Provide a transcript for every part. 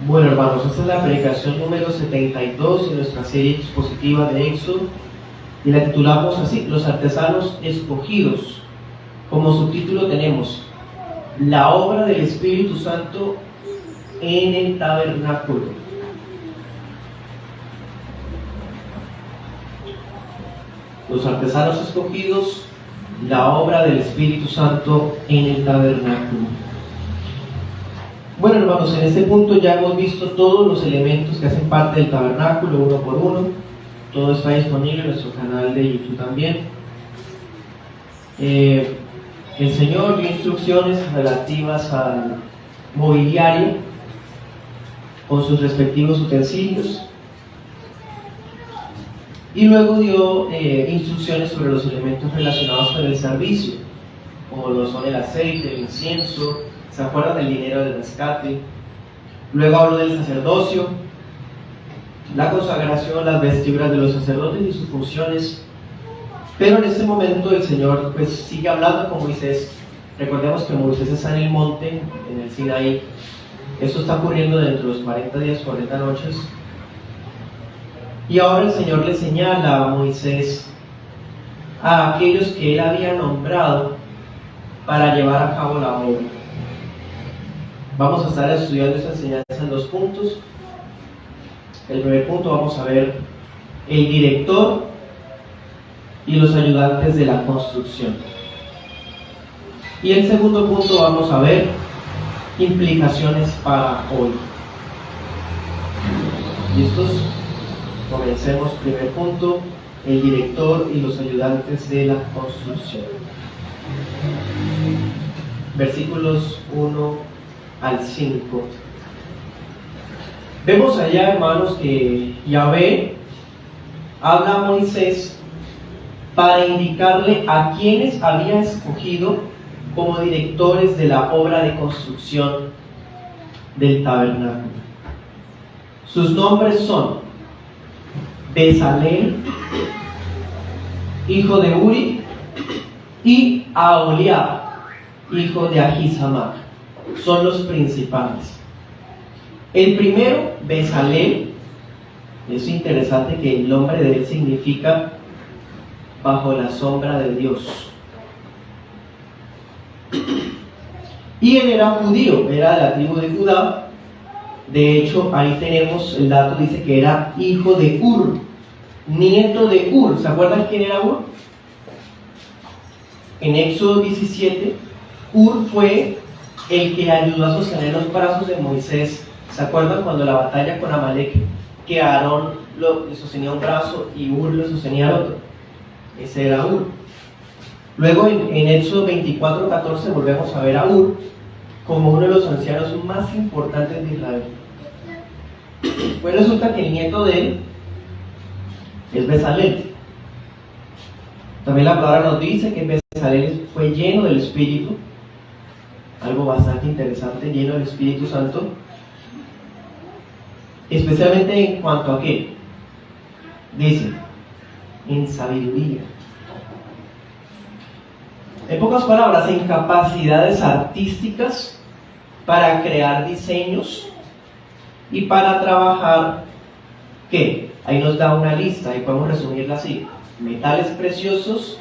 Bueno, hermanos, esta es la predicación número 72 de nuestra serie expositiva de Éxodo y la titulamos así: Los artesanos escogidos. Como subtítulo tenemos la obra del Espíritu Santo en el tabernáculo. Los artesanos escogidos, la obra del Espíritu Santo en el tabernáculo. Bueno, hermanos, en este punto ya hemos visto todos los elementos que hacen parte del tabernáculo uno por uno. Todo está disponible en nuestro canal de YouTube también. El Señor dio instrucciones relativas al mobiliario con sus respectivos utensilios y luego dio instrucciones sobre los elementos relacionados con el servicio, como lo son el aceite, el incienso. ¿Se acuerdan del dinero del rescate? Luego habló del sacerdocio, la consagración, las vestiduras de los sacerdotes y sus funciones. Pero en este momento el Señor pues sigue hablando con Moisés. Recordemos que Moisés está en el monte, en el Sinaí. Esto está ocurriendo dentro de los 40 días, 40 noches. Y ahora el Señor le señala a Moisés a aquellos que él había nombrado para llevar a cabo la obra. Vamos a estar estudiando esta enseñanza en 2 puntos. El primer punto vamos a ver el director y los ayudantes de la construcción. Y el segundo punto vamos a ver implicaciones para hoy. ¿Listos? Comencemos. Primer punto, el director y los ayudantes de la construcción. Versículos 1 al 5. Vemos allá, hermanos, que Yahvé habla a Moisés para indicarle a quienes había escogido como directores de la obra de construcción del tabernáculo. Sus nombres son Bezalel, hijo de Uri, y Aholiab, hijo de Ahisamach. Son los principales. El primero, Bezalel, es interesante que el nombre de él significa bajo la sombra de Dios. Y él era judío, era de la tribu de Judá. De hecho, ahí tenemos el dato, dice que era hijo de Ur, nieto de Ur. ¿Se acuerdan quién era Ur? En Éxodo 17, Ur fue el que ayudó a sostener los brazos de Moisés. ¿Se acuerdan cuando la batalla con Amalek, que Aarón le sostenía un brazo y Ur le sostenía el otro? Ese era Ur. Luego en Éxodo 24:14 volvemos a ver a Ur como uno de los ancianos más importantes de Israel. Pues resulta que el nieto de él es Bezalel. También la palabra nos dice que Bezalel fue lleno del Espíritu, algo bastante interesante, lleno del Espíritu Santo, especialmente en cuanto a qué. Dice, en sabiduría. En pocas palabras, en capacidades artísticas para crear diseños y para trabajar, ¿qué? Ahí nos da una lista y podemos resumirla así: metales preciosos,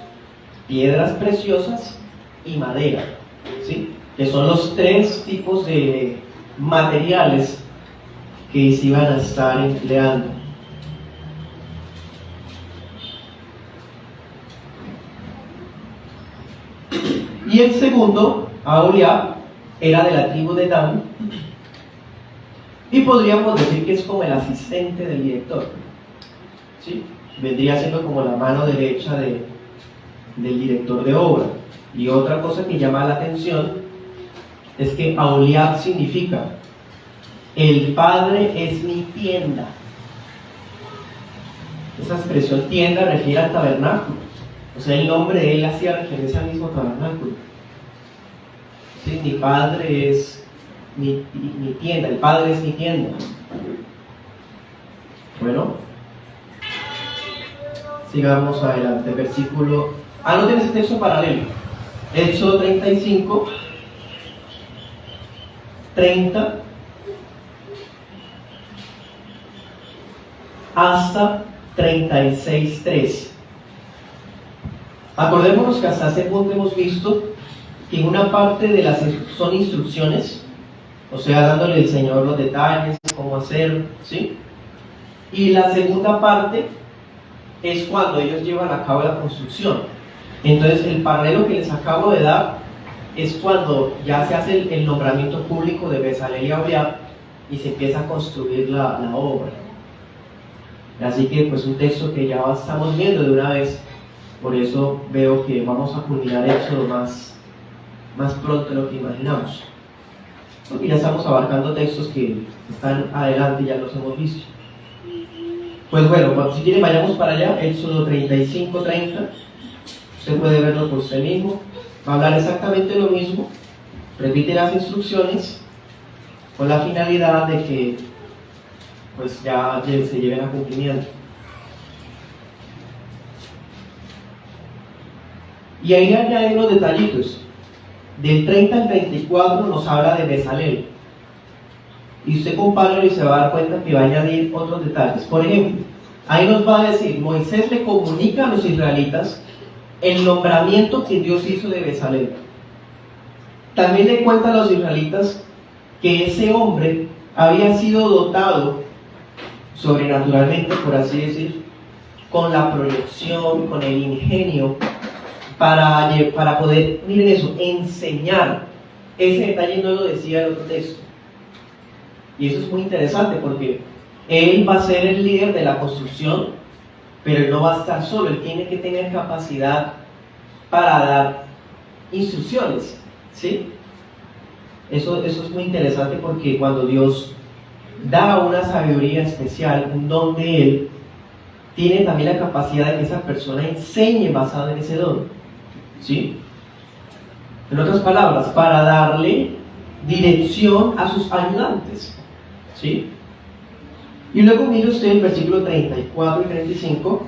piedras preciosas y madera, ¿sí? Que son los 3 tipos de materiales que se iban a estar empleando. Y el segundo, Aholiab, era de la tribu de Dan, y podríamos decir que es como el asistente del director, ¿sí? Vendría siendo como la mano derecha del director de obra. Y otra cosa que llama la atención es que Aholiab significa el Padre es mi tienda. Esa expresión tienda refiere al tabernáculo. O sea, el nombre de él hacía referencia al mismo tabernáculo. ¿Sí? Mi Padre es mi tienda, el Padre es mi tienda. Bueno, sigamos adelante. Versículo. Anoten ese texto paralelo. Éxodo 35, 30 hasta 36:3. Acordémonos que hasta este punto hemos visto que en una parte de las son instrucciones, o sea, dándole el Señor los detalles, cómo hacer, ¿sí? Y la segunda parte es cuando ellos llevan a cabo la construcción. Entonces, el paralelo que les acabo de dar es cuando ya se hace el nombramiento público de Bezalel y Aholiab y se empieza a construir la obra. Así que, pues, un texto que ya estamos viendo de una vez. Por eso veo que vamos a culminar Éxodo más pronto de lo que imaginamos. Porque ya estamos abarcando textos que están adelante y ya los hemos visto. Pues bueno, si quieren vayamos para allá, Éxodo 35:30. Usted puede verlo por usted mismo. Va a hablar exactamente lo mismo. Repite las instrucciones con la finalidad de que pues ya se lleven a cumplimiento. Y ahí añaden unos detallitos. Del 30 al 34 nos habla de Bezalel. Y usted compáralo y se va a dar cuenta que va a añadir otros detalles. Por ejemplo, ahí nos va a decir, Moisés le comunica a los israelitas el nombramiento que Dios hizo de Bezalel. También le cuenta a los israelitas que ese hombre había sido dotado sobrenaturalmente, por así decir, con la proyección, con el ingenio, para poder, miren eso, enseñar. Ese detalle no lo decía el otro texto. Y eso es muy interesante porque él va a ser el líder de la construcción, pero él no va a estar solo, él tiene que tener capacidad para dar instrucciones, ¿sí? Eso es muy interesante porque cuando Dios da una sabiduría especial, un don de Él, tiene también la capacidad de que esa persona enseñe basado en ese don, ¿sí? En otras palabras, para darle dirección a sus ayudantes, ¿sí? Y luego mire usted el versículo 34 y 35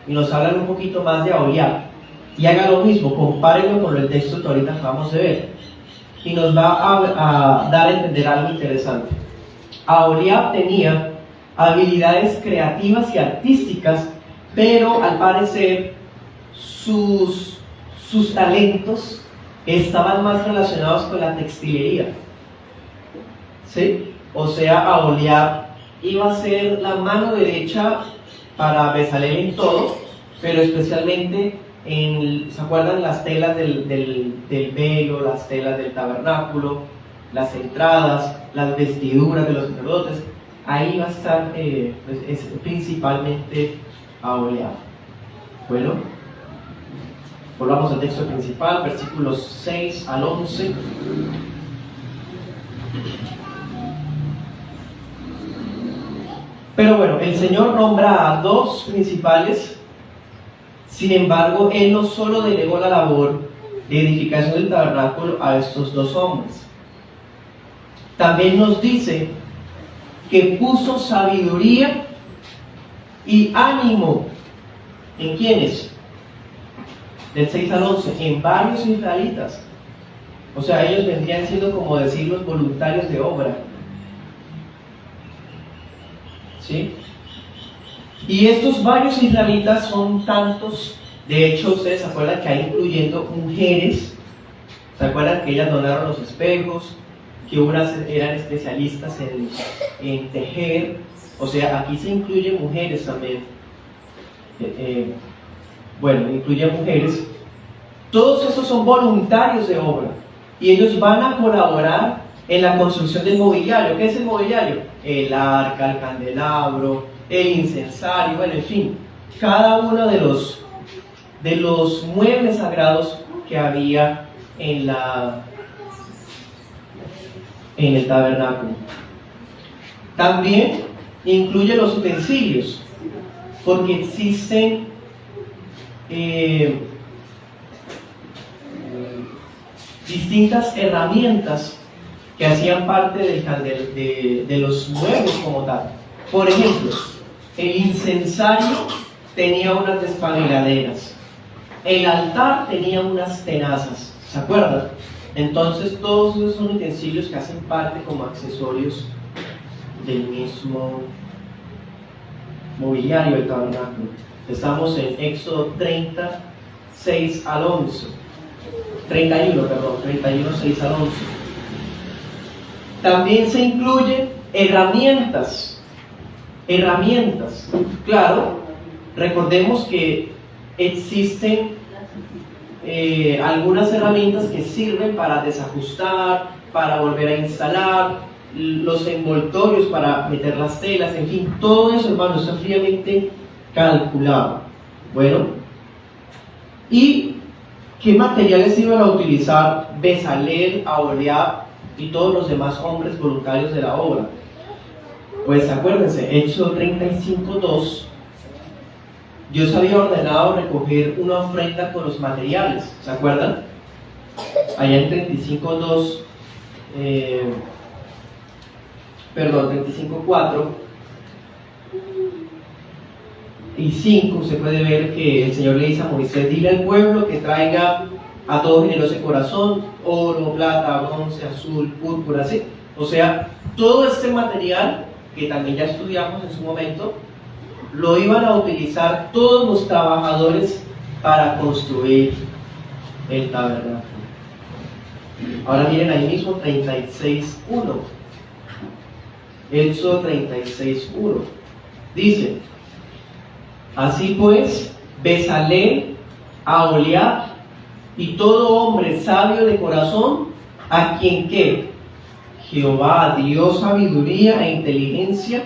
y nos hablan un poquito más de Aholiab. Y haga lo mismo, compárenlo con el texto que ahorita acabamos de ver. Y nos va a dar a entender algo interesante. Aholiab tenía habilidades creativas y artísticas, pero al parecer sus talentos estaban más relacionados con la textilería, ¿sí? O sea, Aholiab iba a ser la mano derecha para Bezalel en todo, pero especialmente ¿se acuerdan las telas del velo, las telas del tabernáculo, las entradas, las vestiduras de los sacerdotes? Ahí va a estar es principalmente Aholiab. Bueno, volvamos al texto principal, versículos 6 al 11. Pero bueno, el Señor nombra a dos principales. Sin embargo, Él no solo delegó la labor de edificación del tabernáculo a estos dos hombres. También nos dice que puso sabiduría y ánimo. ¿En quiénes? Del 6 al 11, en varios israelitas. O sea, ellos vendrían siendo, como decir, los voluntarios de obra, ¿sí? Y estos varios israelitas son tantos. De hecho, ustedes se acuerdan que hay incluyendo mujeres. ¿Se acuerdan que ellas donaron los espejos? Que unas eran especialistas en tejer. O sea, aquí se incluyen mujeres también. Bueno, incluyen mujeres. Todos estos son voluntarios de obra. Y ellos van a colaborar en la construcción del mobiliario. ¿Qué es el mobiliario? El arca, el candelabro, el incensario, bueno, en fin, cada uno de los muebles sagrados que había en el tabernáculo. También incluye los utensilios, porque existen distintas herramientas que hacían parte de los muebles como tal. Por ejemplo, el incensario tenía unas despabiladeras, el altar tenía unas tenazas, ¿se acuerdan? Entonces todos esos son utensilios que hacen parte como accesorios del mismo mobiliario del tabernáculo. Estamos en Éxodo 36 al 11. 31, 6 al 11. También se incluyen herramientas. Claro, recordemos que existen algunas herramientas que sirven para desajustar, para volver a instalar, los envoltorios para meter las telas, en fin, todo eso, hermano, está fríamente calculado. Bueno, ¿y qué materiales iban a utilizar Bezalel, Aholiab y todos los demás hombres voluntarios de la obra? Pues acuérdense, Éxodo 35:2, Dios había ordenado recoger una ofrenda con los materiales, ¿se acuerdan? Allá en 35:2, 35:4 y 5, se puede ver que el Señor le dice a Moisés: dile al pueblo que traiga a todo generoso corazón, oro, plata, bronce, azul, púrpura, ¿sí? O sea, todo este material que también ya estudiamos en su momento, lo iban a utilizar todos los trabajadores para construir el tabernáculo. Ahora miren ahí mismo 36:1. Éxodo 36:1. Dice: así pues, Bezalel, Aholiab y todo hombre sabio de corazón, a quien que Jehová dio sabiduría e inteligencia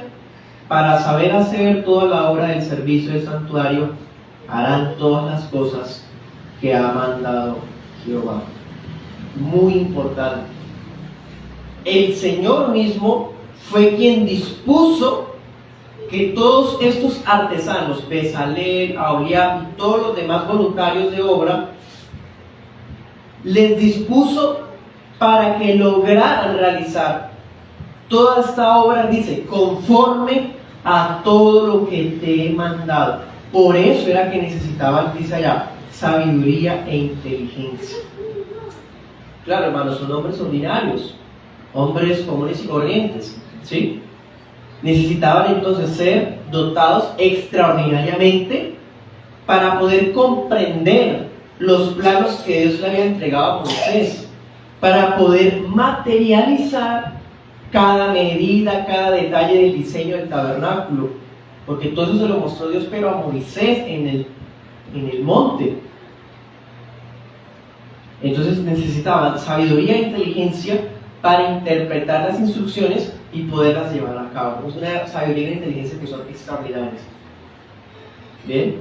para saber hacer toda la obra del servicio del santuario, harán todas las cosas que ha mandado Jehová. Muy importante. El Señor mismo fue quien dispuso que todos estos artesanos, Bezalel, Aholiab y todos los demás voluntarios de obra, les dispuso para que lograran realizar toda esta obra, dice, conforme a todo lo que te he mandado. Por eso era que necesitaban, dice allá, sabiduría e inteligencia. Claro, hermanos, son hombres ordinarios, hombres comunes y corrientes, ¿sí? Necesitaban entonces ser dotados extraordinariamente para poder comprender los planos que Dios le había entregado a Moisés, para poder materializar cada medida, cada detalle del diseño del tabernáculo, porque todo eso se lo mostró Dios, pero a Moisés en el monte. Entonces necesitaban sabiduría e inteligencia para interpretar las instrucciones y poderlas llevar a cabo. Es una sabiduría e inteligencia que son extraordinarias. Bien.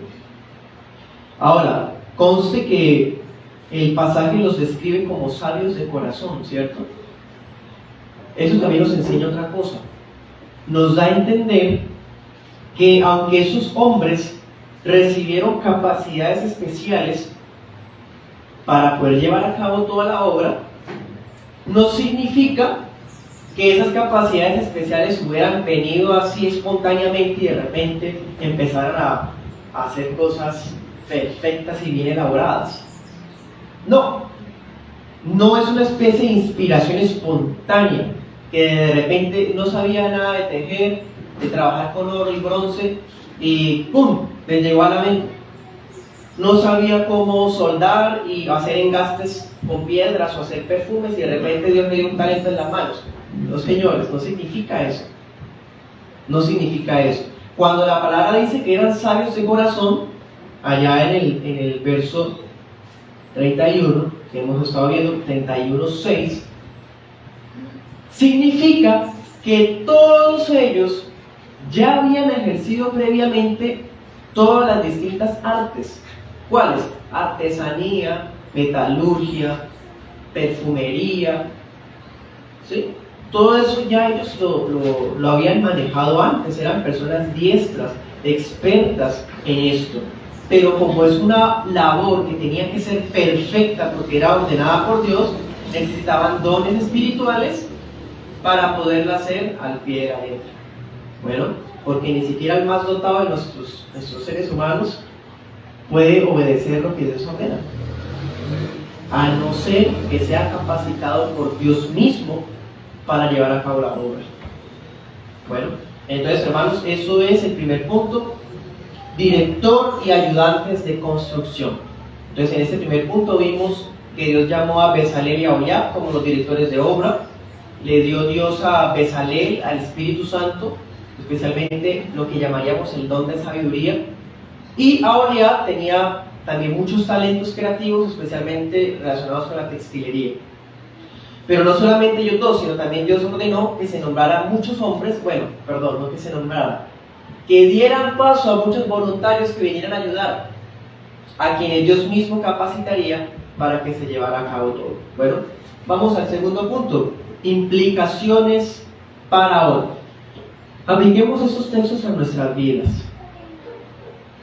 Ahora, conste que el pasaje los describe como sabios de corazón, ¿cierto? Eso también nos enseña otra cosa. Nos da a entender que aunque esos hombres recibieron capacidades especiales para poder llevar a cabo toda la obra, no significa que esas capacidades especiales hubieran venido así espontáneamente y de repente empezaran a hacer cosas perfectas y bien elaboradas. No es una especie de inspiración espontánea que de repente no sabía nada de tejer, de trabajar con oro y bronce y ¡pum!, le llegó a la mente. No sabía cómo soldar y hacer engastes con piedras o hacer perfumes y de repente Dios le dio un talento en las manos. No, señores, no significa eso. No significa eso. Cuando la palabra dice que eran sabios de corazón, allá en el verso 31, que hemos estado viendo, 31:6, significa que todos ellos ya habían ejercido previamente todas las distintas artes. ¿Cuáles? Artesanía, metalurgia, perfumería, ¿sí? Todo eso ya ellos lo habían manejado antes, eran personas diestras, expertas en esto. Pero como es una labor que tenía que ser perfecta porque era ordenada por Dios, necesitaban dones espirituales para poderla hacer al pie de la letra. Bueno, porque ni siquiera el más dotado de nuestros seres humanos puede obedecer lo que Dios ordena, a no ser que sea capacitado por Dios mismo para llevar a cabo la obra. Bueno, Entonces, hermanos, eso es el primer punto: director y ayudantes de construcción. Entonces, en este primer punto vimos que Dios llamó a Bezalel y a Oholiab como los directores de obra. Le dio Dios a Bezalel, al Espíritu Santo, especialmente lo que llamaríamos el don de sabiduría. Y a Oholiab tenía también muchos talentos creativos, especialmente relacionados con la textilería. Pero no solamente ellos dos, sino también Dios ordenó que se nombraran muchos hombres, no que se nombraran, que dieran paso a muchos voluntarios que vinieran a ayudar, a quienes Dios mismo capacitaría para que se llevara a cabo todo. Bueno, vamos al segundo punto: implicaciones para hoy. Apliquemos esos textos a nuestras vidas.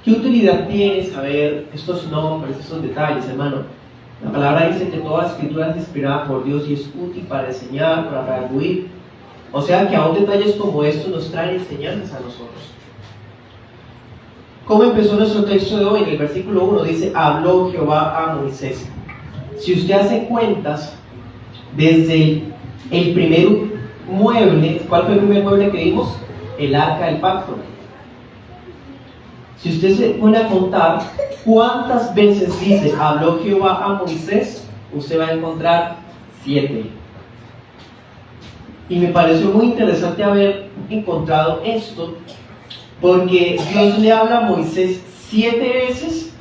¿Qué utilidad tiene saber estos nombres, estos detalles, hermano? La palabra dice que toda la escritura es inspirada por Dios y es útil para enseñar, para redarguir. O sea que aún detalles como estos nos traen enseñanzas a nosotros. ¿Cómo empezó nuestro texto de hoy? En el versículo 1 dice: habló Jehová a Moisés. Si usted hace cuentas, desde el primer mueble, ¿cuál fue el primer mueble que vimos? El arca del pacto. Si usted se pone a contar cuántas veces dice habló Jehová a Moisés, usted va a encontrar 7. Y me pareció muy interesante haber encontrado esto, porque Dios le habla a Moisés 7 veces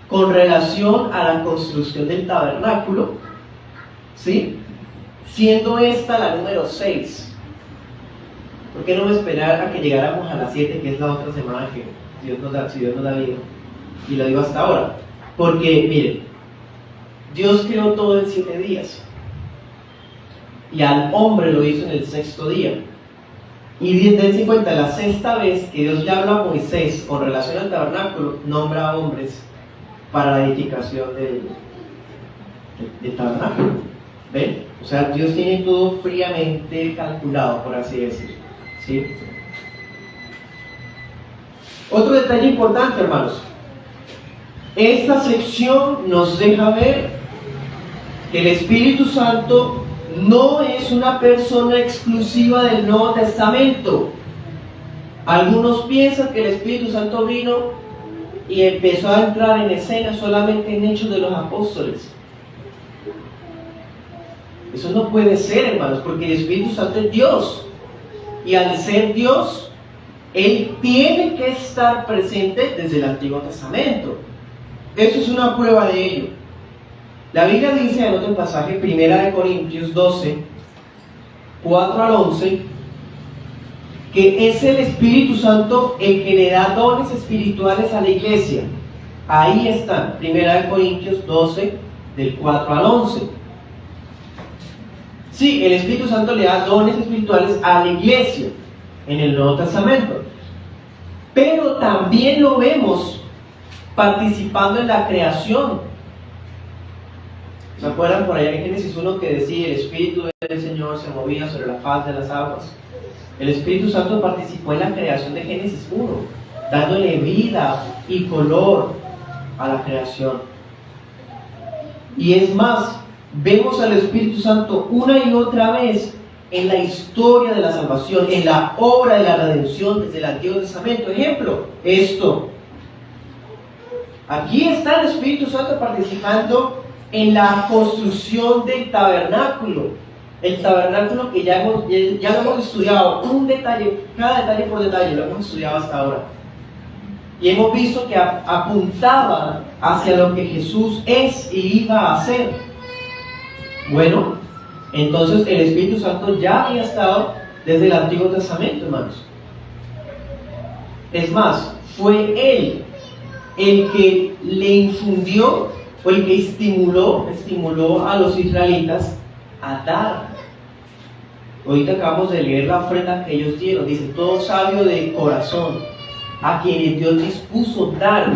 con relación a la construcción del tabernáculo, ¿sí? Siendo esta la número 6. ¿Por qué no esperar a que llegáramos a las 7, que es la otra semana que Dios nos da vida? Y lo digo hasta ahora. Porque, miren, Dios creó todo en 7 días. Y al hombre lo hizo en el 6º día. Y dense cuenta, la 6ª vez que Dios le habla a Moisés con relación al tabernáculo, nombra a hombres para la edificación del tabernáculo. ¿Ven? O sea, Dios tiene todo fríamente calculado, por así decirlo, ¿sí? Otro detalle importante, hermanos. Esta sección nos deja ver que el Espíritu Santo no es una persona exclusiva del Nuevo Testamento. Algunos piensan que el Espíritu Santo vino y empezó a entrar en escena solamente en Hechos de los Apóstoles. Eso no puede ser, hermanos, porque el Espíritu Santo es Dios. Y al ser Dios, Él tiene que estar presente desde el Antiguo Testamento. Eso es una prueba de ello. La Biblia dice en otro pasaje, 1 Corintios 12, 4 al 11, que es el Espíritu Santo el que le da dones espirituales a la iglesia. Ahí están, 1 Corintios 12, del 4 al 11. Sí, el Espíritu Santo le da dones espirituales a la iglesia en el Nuevo Testamento. Pero también lo vemos participando en la creación. ¿Se acuerdan por allá en Génesis 1 que decía: el Espíritu del Señor se movía sobre la faz de las aguas? El Espíritu Santo participó en la creación de Génesis 1, dándole vida y color a la creación. Y es más, vemos al Espíritu Santo una y otra vez en la historia de la salvación, en la obra de la redención desde el Antiguo Testamento. Ejemplo, esto. Aquí está el Espíritu Santo participando en la construcción del tabernáculo. El tabernáculo que ya lo hemos estudiado, cada detalle por detalle, lo hemos estudiado hasta ahora. Y hemos visto que apuntaba hacia lo que Jesús es y iba a hacer. Bueno, entonces el Espíritu Santo ya había estado desde el Antiguo Testamento, hermanos. Es más, fue Él el que le infundió o el que estimuló a los israelitas a dar. Ahorita acabamos de leer la ofrenda que ellos dieron. Dice: todo sabio de corazón, a quienes Dios dispuso dar.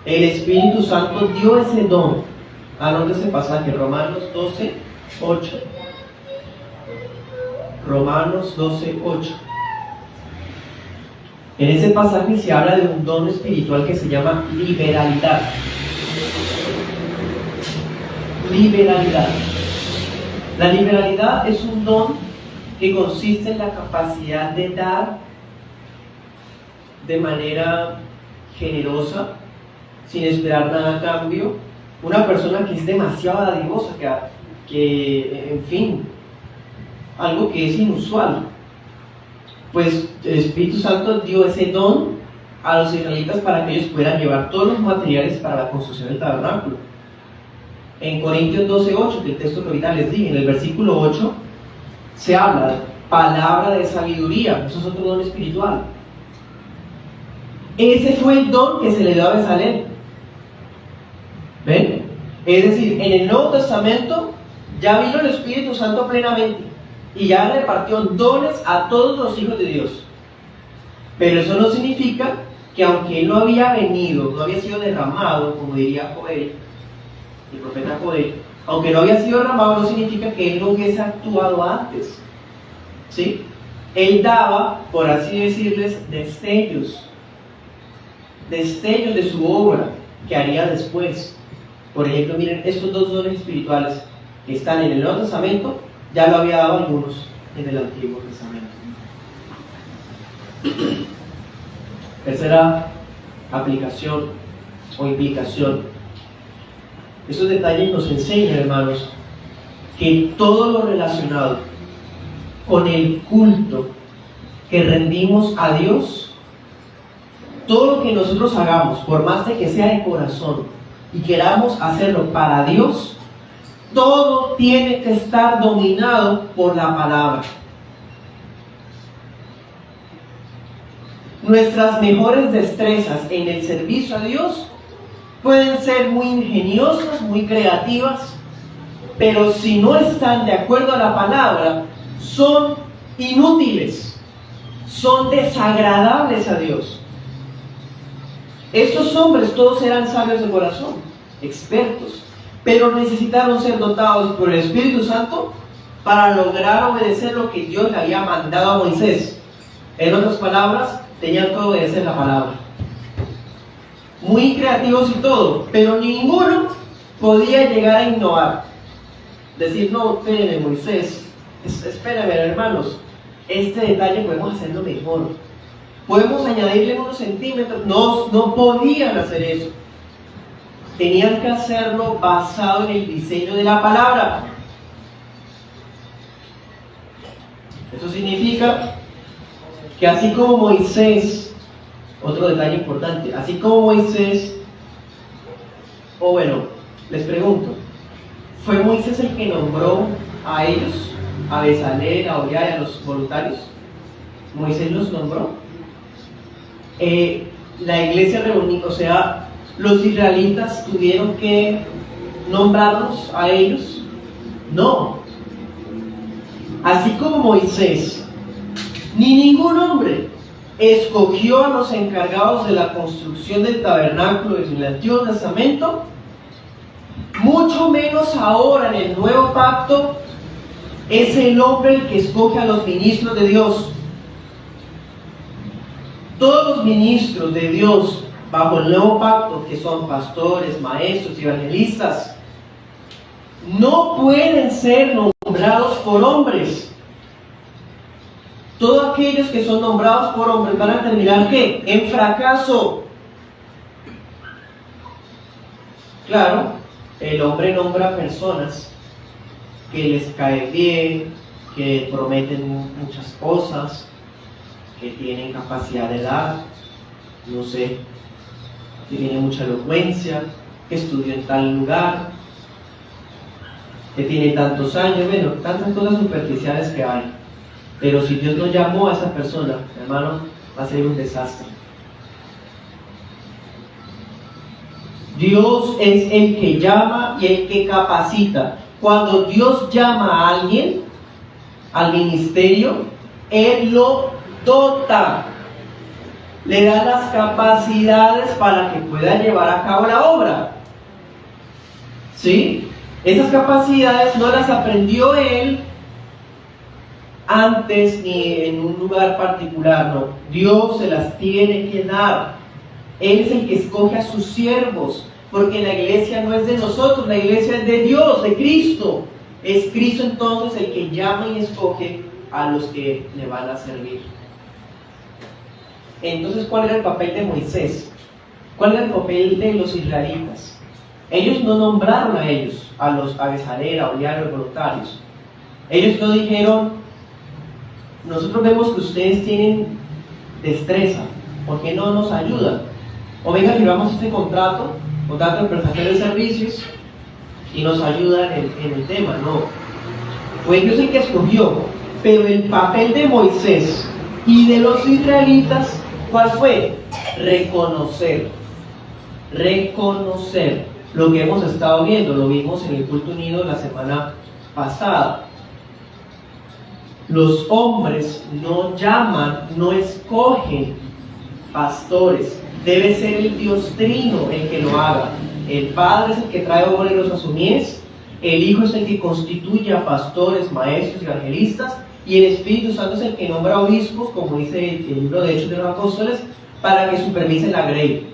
El Espíritu Santo dio ese don. ¿A dónde ese pasaje? Romanos 12, 8. Romanos 12, 8. En ese pasaje se habla de un don espiritual que se llama liberalidad. Liberalidad. La liberalidad es un don que consiste en la capacidad de dar de manera generosa, sin esperar nada a cambio, una persona que es demasiado dadivosa, que en fin, algo que es inusual. Pues el Espíritu Santo dio ese don a los israelitas para que ellos puedan llevar todos los materiales para la construcción del tabernáculo. En Corintios 12:8, que el texto que ahorita les di, en el versículo 8, se habla de palabra de sabiduría. Eso es otro don espiritual. Ese fue el don que se le dio a Bezalel. ¿Ven? Es decir, en el Nuevo Testamento ya vino el Espíritu Santo plenamente y ya repartió dones a todos los hijos de Dios. Pero eso no significa que aunque él no había venido, no había sido derramado, como diría Joel, el profeta Joel, aunque no había sido derramado, no significa que él no hubiese actuado antes. ¿Sí? Él daba, por así decirles, destellos de su obra que haría después. Por ejemplo, miren, estos dos dones espirituales que están en el Nuevo Testamento, ya lo había dado algunos en el Antiguo Testamento. Tercera aplicación o implicación. Estos detalles nos enseñan, hermanos, que todo lo relacionado con el culto que rendimos a Dios, todo lo que nosotros hagamos, por más de que sea de corazón y queramos hacerlo para Dios, todo tiene que estar dominado por la palabra. Nuestras mejores destrezas en el servicio a Dios pueden ser muy ingeniosas, muy creativas, pero si no están de acuerdo a la palabra, son inútiles, son desagradables a Dios. Estos hombres todos eran sabios de corazón, expertos, pero necesitaron ser dotados por el Espíritu Santo para lograr obedecer lo que Dios le había mandado a Moisés. En otras palabras, tenían que obedecer la palabra. Muy creativos y todo, pero ninguno podía llegar a innovar. Decir, no, espérenme, Moisés, espérenme, hermanos, este detalle podemos hacerlo mejor. Podemos añadirle unos centímetros. No podían hacer eso. Tenían que hacerlo basado en el diseño de la palabra. Eso significa que así como Moisés, otro detalle importante, así como Moisés, les pregunto, ¿fue Moisés el que nombró a ellos, a Bezalel, a Oholiab y a los voluntarios? ¿Moisés los nombró? La iglesia reunida, o sea, los israelitas tuvieron que nombrarlos a ellos. No. Así como Moisés, ni ningún hombre escogió a los encargados de la construcción del tabernáculo en el Antiguo Testamento, mucho menos ahora en el Nuevo Pacto es el hombre el que escoge a los ministros de Dios. Todos los ministros de Dios bajo el Nuevo Pacto, que son pastores, maestros y evangelistas, no pueden ser nombrados por hombres. Todos aquellos que son nombrados por hombres van a terminar ¿qué? En fracaso. Claro, el hombre nombra personas que les cae bien, que prometen muchas cosas, que tienen capacidad de dar, no sé, que tiene mucha elocuencia, que estudió en tal lugar, que tiene tantos años, bueno, tantas cosas superficiales que hay. Pero si Dios no llamó a esa persona, hermano, va a ser un desastre. Dios es el que llama y el que capacita. Cuando Dios llama a alguien al ministerio, Él lo dota, le da las capacidades para que pueda llevar a cabo la obra. ¿Sí? Esas capacidades no las aprendió Él antes ni en un lugar particular, no. Dios se las tiene que dar. Él es el que escoge a sus siervos, porque la iglesia no es de nosotros, la iglesia es de Dios, de Cristo. Es Cristo entonces el que llama y escoge a los que le van a servir. Entonces, ¿cuál era el papel de Moisés? ¿Cuál era el papel de los israelitas? Ellos no nombraron a Bezalel, a Oliar, a los voluntarios. Ellos no dijeron, nosotros vemos que ustedes tienen destreza, ¿por qué no nos ayudan? O venga, firmamos este contrato de prestación de servicios y nos ayudan en el tema. No, fue Dios el que escogió, pero el papel de Moisés y de los israelitas, ¿cuál fue? Reconocer lo que hemos estado viendo, lo vimos en el culto unido la semana pasada. Los hombres no llaman, no escogen pastores, debe ser el Dios Trino el que lo haga. El Padre es el que trae obreros a su mies, el Hijo es el que constituye a pastores, maestros y evangelistas, y el Espíritu Santo es el que nombra obispos, como dice el libro de Hechos de los Apóstoles, para que supervisen la grey.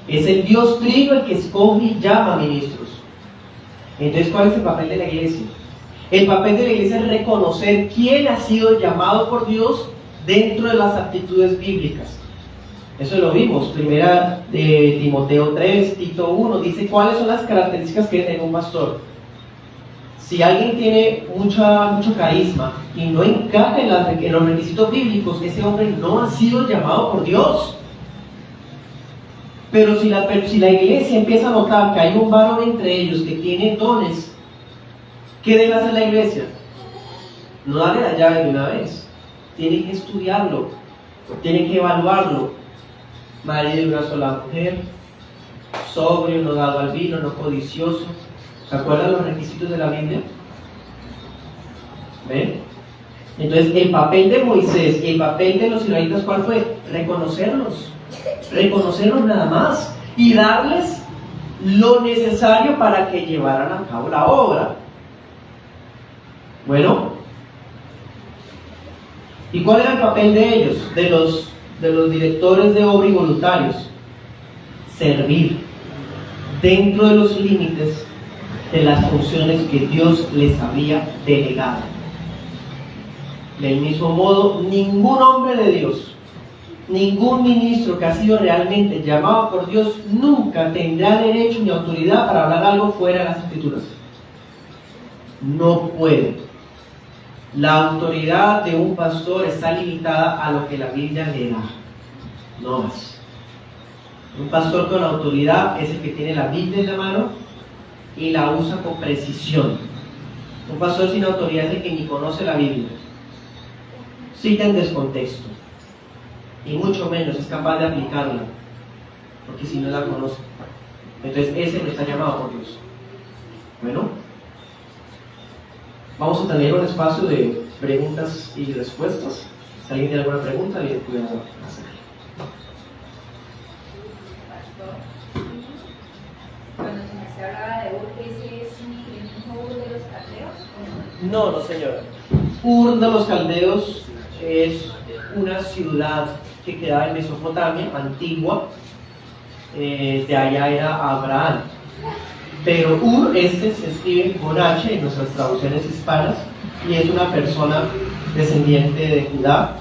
Es el Dios Trino el que escoge y llama ministros. Entonces, ¿cuál es el papel de la iglesia? El papel de la iglesia es reconocer quién ha sido llamado por Dios dentro de las actitudes bíblicas. Eso lo vimos, primera de Timoteo 3, Tito 1, dice cuáles son las características que tiene un pastor. Si alguien tiene mucho carisma y no encaja en los requisitos bíblicos, ese hombre no ha sido llamado por Dios. Pero si la iglesia empieza a notar que hay un varón entre ellos que tiene dones, ¿qué debe hacer la iglesia? No darle la llave de una vez. Tiene que estudiarlo, tiene que evaluarlo. Marido de una sola mujer, sobrio, no dado al vino, no codicioso. ¿Se acuerdan los requisitos de la Biblia? ¿Ven? Entonces, el papel de Moisés y el papel de los israelitas, ¿cuál fue? Reconocerlos nada más y darles lo necesario para que llevaran a cabo la obra. Bueno, ¿y cuál era el papel de ellos, de los directores de obra y voluntarios? Servir dentro de los límites de las funciones que Dios les había delegado. Del mismo modo, ningún hombre de Dios, ningún ministro que ha sido realmente llamado por Dios nunca tendrá derecho ni autoridad para hablar algo fuera de las Escrituras. No puede. La autoridad de un pastor está limitada a lo que la Biblia le da, no más. Un pastor con autoridad es el que tiene la Biblia en la mano y la usa con precisión. Un pastor sin autoridad es el que ni conoce la Biblia, cita en descontexto y mucho menos es capaz de aplicarla, porque si no la conoce. Entonces ese no está llamado por Dios. Bueno, vamos a tener un espacio de preguntas y respuestas. Si alguien tiene alguna pregunta, bien pueden hacer. Cuando se hablaba de Ur, ¿ese es el mismo Ur de los caldeos? No, señora. Ur de los Caldeos es una ciudad que quedaba en Mesopotamia, antigua. De allá era Abraham. Pero Ur, se escribe con H en nuestras traducciones hispanas y es una persona descendiente de Judá.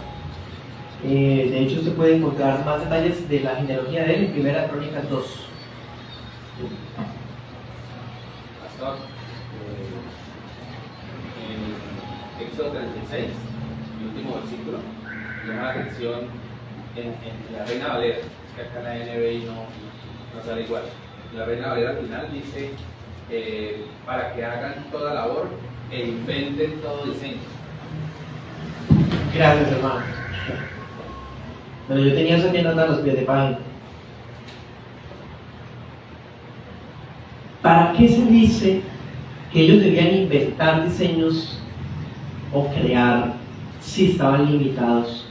De hecho, se puede encontrar más detalles de la genealogía de él en Primera Crónicas 2. Pastor, en Éxodo 36, el último versículo, llama la atención en la Reina Valera, que acá en la NBI no sale igual. La Reina Valera al final dice para que hagan toda labor e inventen todo diseño. Gracias, hermano. Pero yo tenía eso que anotar a los pies de página. ¿Para qué se dice que ellos debían inventar diseños o crear si estaban limitados?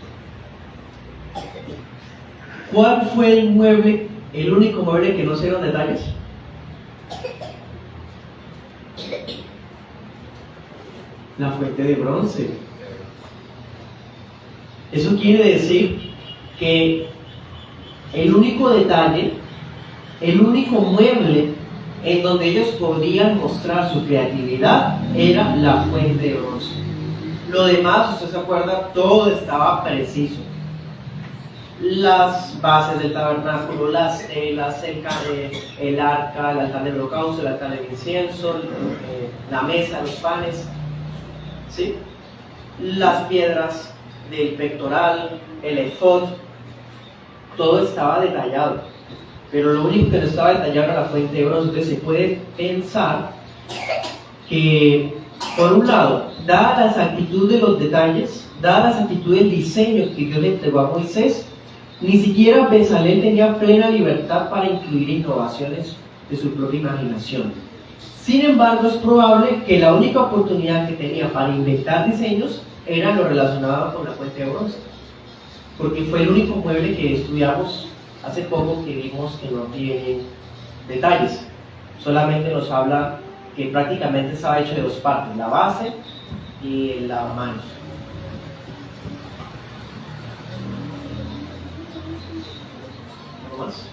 ¿Cuál fue el mueble, el único mueble que no se dieron detalles? La fuente de bronce. Eso quiere decir que el único detalle, el único mueble en donde ellos podían mostrar su creatividad era la fuente de bronce. Lo demás, usted se acuerda, todo estaba preciso. las bases del tabernáculo, las telas, el arca, el altar de holocausto, el altar de incienso, la mesa, los panes, ¿sí? Las piedras del pectoral, el efod, todo estaba detallado, pero lo único que no estaba detallado era la fuente de bronce. Entonces se puede pensar que, por un lado, dada la exactitud de los detalles, dada la exactitud del diseño que Dios le entregó a Moisés, ni siquiera Bezalel tenía plena libertad para incluir innovaciones de su propia imaginación. Sin embargo, es probable que la única oportunidad que tenía para inventar diseños era lo relacionado con la fuente de bronce, porque fue el único mueble que estudiamos hace poco que vimos que no tiene detalles. Solamente nos habla que prácticamente estaba hecho de dos partes, la base y el lavamanos. ¿No más?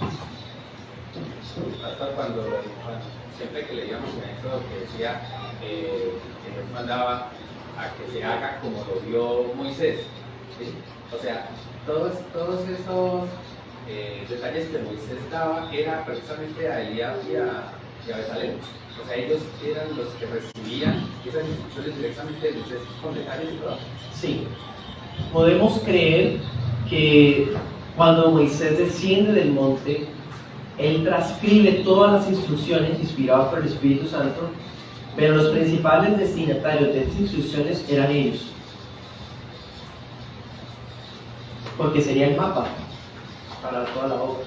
Hasta cuando siempre que leíamos en Éxodo que decía que Dios mandaba a que se haga como lo vio Moisés, ¿sí? O sea, todos esos detalles que Moisés daba era precisamente a Elías y a Bezalel. O sea, ellos eran los que recibían esas instrucciones directamente de Moisés con detalles y todo. Sí, podemos creer que cuando Moisés desciende del monte, él transcribe todas las instrucciones inspiradas por el Espíritu Santo, pero los principales destinatarios de esas instrucciones eran ellos, porque sería el mapa para toda la obra.